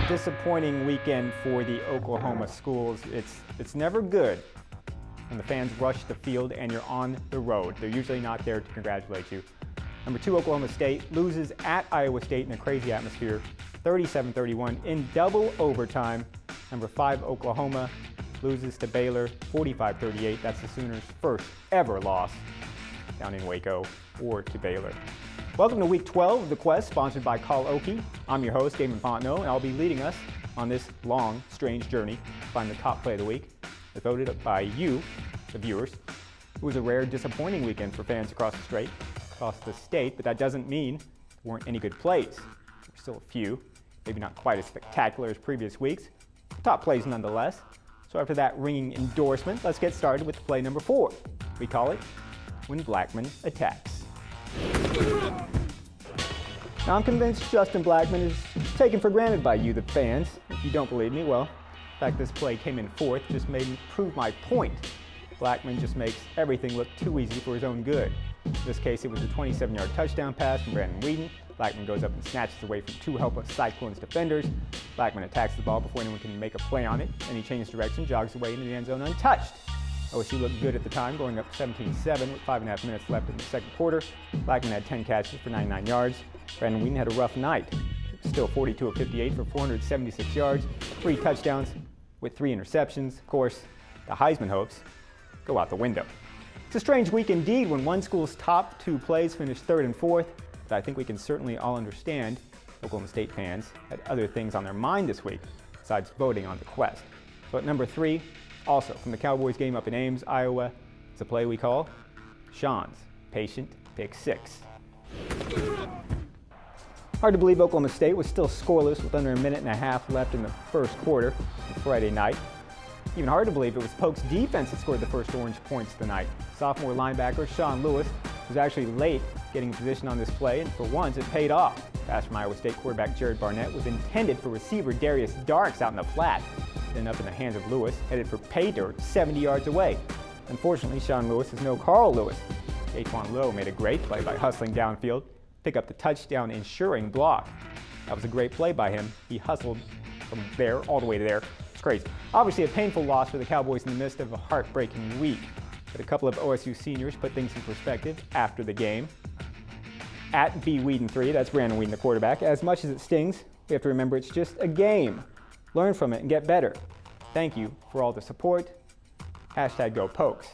disappointing weekend for the Oklahoma schools. It's never good when the fans rush the field and you're on the road. They're usually not there to congratulate you. Number 2, Oklahoma State loses at Iowa State in a crazy atmosphere, 37-31 in double overtime. Number 5, Oklahoma loses to Baylor, 45-38. That's the Sooners' first ever loss down in Waco or to Baylor. Welcome to Week 12 of The Quest, sponsored by Call Okie. I'm your host, Damon Fontenot, and I'll be leading us on this long, strange journey to find the top play of the week, as voted by you, the viewers. It was a rare, disappointing weekend for fans across the state, but that doesn't mean there weren't any good plays. There were still a few, maybe not quite as spectacular as previous weeks, but top plays nonetheless. So after that ringing endorsement, let's get started with play number 4. We call it When Blackman Attacks. Now, I'm convinced Justin Blackman is taken for granted by you, the fans. If you don't believe me, well, in fact, this play came in 4th, just made me prove my point. Blackman just makes everything look too easy for his own good. In this case, it was a 27-yard touchdown pass from Brandon Weeden. Blackman goes up and snatches away from 2 helpless Cyclones defenders. Blackman attacks the ball before anyone can make a play on it, and he changes direction, jogs away into the end zone untouched. OSU looked good at the time, going up 17-7 with 5.5 minutes left in the second quarter. Blackman had 10 catches for 99 yards. Brandon Weeden had a rough night. Still 42 of 58 for 476 yards, 3 touchdowns with 3 interceptions. Of course, the Heisman hopes go out the window. It's a strange week indeed when one school's top 2 plays finished 3rd and 4th, but I think we can certainly all understand Oklahoma State fans had other things on their mind this week besides voting on the Quest. So at number 3, also from the Cowboys game up in Ames, Iowa, it's a play we call Sean's Patient Pick 6. Hard to believe Oklahoma State was still scoreless with under a minute and a half left in the first quarter on Friday night. Even harder to believe it was Polk's defense that scored the first orange points of the night. Sophomore linebacker Sean Lewis was actually late getting in position on this play, and for once it paid off. Pass from Iowa State quarterback Jared Barnett was intended for receiver Darius Darks out in the flat, then up in the hands of Lewis, headed for pay dirt 70 yards away. Unfortunately, Sean Lewis is no Carl Lewis. Daquan Lowe made a great play by hustling downfield, pick up the touchdown ensuring block. That was a great play by him. He hustled from there all the way to there. It's crazy. Obviously a painful loss for the Cowboys in the midst of a heartbreaking week. But a couple of OSU seniors put things in perspective after the game. At B. Weeden 3, that's Brandon Weeden, the quarterback. As much as it stings, we have to remember it's just a game. Learn from it and get better. Thank you for all the support. Hashtag Go Pokes.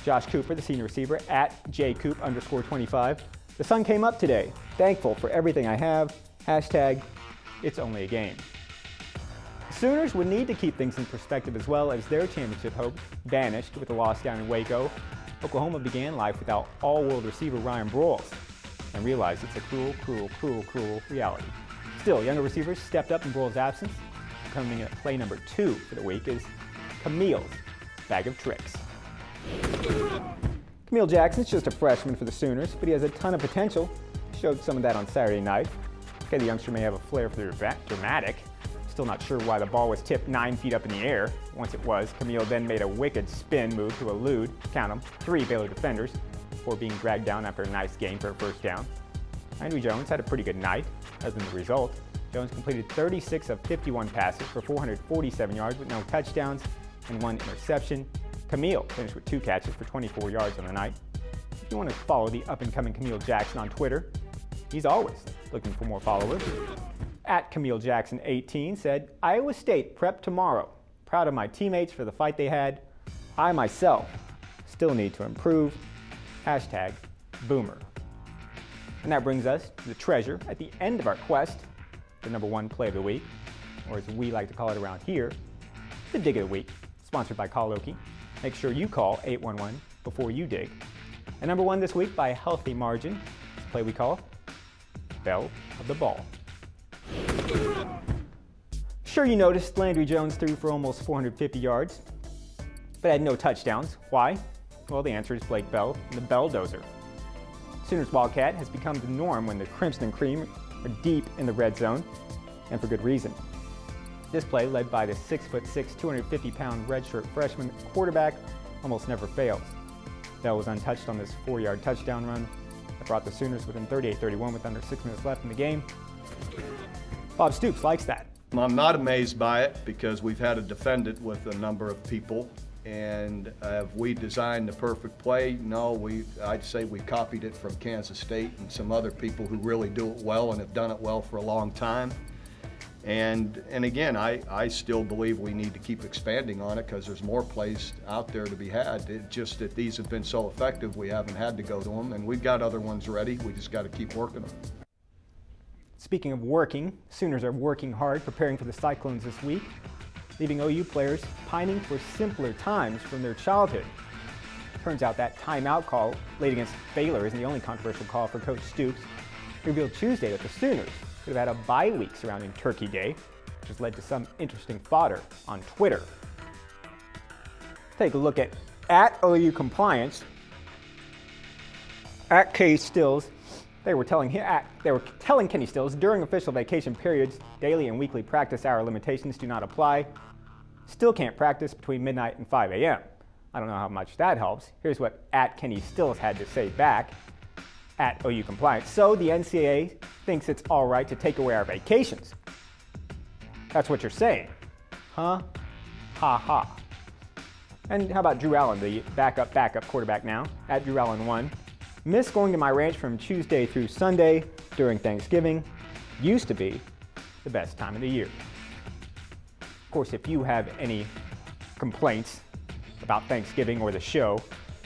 Josh Cooper, the senior receiver, at jcoop_25. The sun came up today. Thankful for everything I have. Hashtag It's Only a Game. The Sooners would need to keep things in perspective as well as their championship hopes vanished with the loss down in Waco. Oklahoma began life without all-world receiver Ryan Broyles and realized it's a cruel, cruel, cruel, cruel reality. Still, younger receivers stepped up in Broyles' absence. Coming at play number 2 for the week is Camille's Bag of Tricks. Camille Jackson's just a freshman for the Sooners, but he has a ton of potential. Showed some of that on Saturday night. Okay, the youngster may have a flair for the dramatic. Still not sure why the ball was tipped 9 feet up in the air. Once it was, Camille then made a wicked spin move to elude, count them, 3 Baylor defenders before being dragged down after a nice gain for a first down. Henry Jones had a pretty good night. As in the result, Jones completed 36 of 51 passes for 447 yards with no touchdowns and 1 interception. Camille finished with 2 catches for 24 yards on the night. If you want to follow the up-and-coming Camille Jackson on Twitter, he's always looking for more followers. At Camille Jackson 18 said, Iowa State prep tomorrow. Proud of my teammates for the fight they had. I myself still need to improve. Hashtag Boomer. And that brings us to the treasure at the end of our quest, the number 1 play of the week, or as we like to call it around here, the dig of the week, sponsored by Call Okie. Make sure you call 811 before you dig. And number 1 this week by a healthy margin, it's a play we call Belle of the Ball. Sure, you noticed Landry Jones threw for almost 450 yards, but had no touchdowns. Why? Well, the answer is Blake Bell and the Belldozer. Sooners Wildcat has become the norm when the Crimson and Cream are deep in the red zone, and for good reason. This play, led by the 6'6", 250-pound redshirt freshman quarterback, almost never fails. Bell was untouched on this 4-yard touchdown run that brought the Sooners within 38-31 with under 6 minutes left in the game. Bob Stoops likes that. I'm not amazed by it because we've had to defend it with a number of people. And have we designed the perfect play? No, I'd say we copied it from Kansas State and some other people who really do it well and have done it well for a long time. And again, I still believe we need to keep expanding on it because there's more plays out there to be had. It's just that these have been so effective, we haven't had to go to them, and we've got other ones ready. We just got to keep working them. Speaking of working, Sooners are working hard preparing for the Cyclones this week, leaving OU players pining for simpler times from their childhood. Turns out that timeout call late against Baylor isn't the only controversial call for Coach Stoops. He revealed Tuesday that the Sooners could have had a bye week surrounding Turkey Day, which has led to some interesting fodder on Twitter. Take a look at OU Compliance. At K Stills, they were telling Kenny Stills during official vacation periods, daily and weekly practice hour limitations do not apply. Still can't practice between midnight and 5 a.m. I don't know how much that helps. Here's what at Kenny Stills had to say back at OU Compliance. So the NCAA thinks it's all right to take away our vacations. That's what you're saying. Huh? Ha ha. And how about Drew Allen, the backup quarterback now, at Drew Allen 1. Miss going to my ranch from Tuesday through Sunday during Thanksgiving. Used to be the best time of the year. Of course, if you have any complaints about Thanksgiving or the show,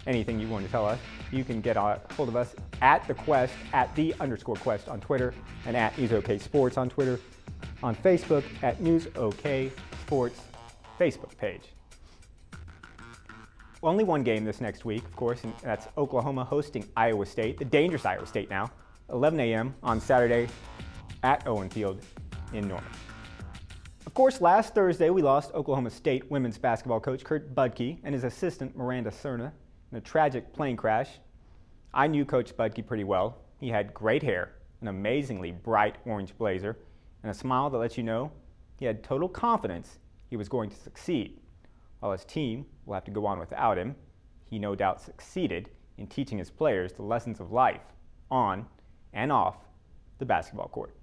anything you want to tell us, you can get a hold of us at The Quest, at @the_Quest on Twitter, and at NewsOK Sports on Twitter. On Facebook, at NewsOK Sports Facebook page. Only one game this next week, of course, and that's Oklahoma hosting Iowa State, the dangerous Iowa State now, 11 a.m. on Saturday at Owen Field in Norman. Of course, last Thursday we lost Oklahoma State women's basketball coach Kurt Budke and his assistant Miranda Cerna in a tragic plane crash. I knew Coach Budke pretty well. He had great hair, an amazingly bright orange blazer, and a smile that lets you know he had total confidence he was going to succeed. While his team will have to go on without him, he no doubt succeeded in teaching his players the lessons of life on and off the basketball court.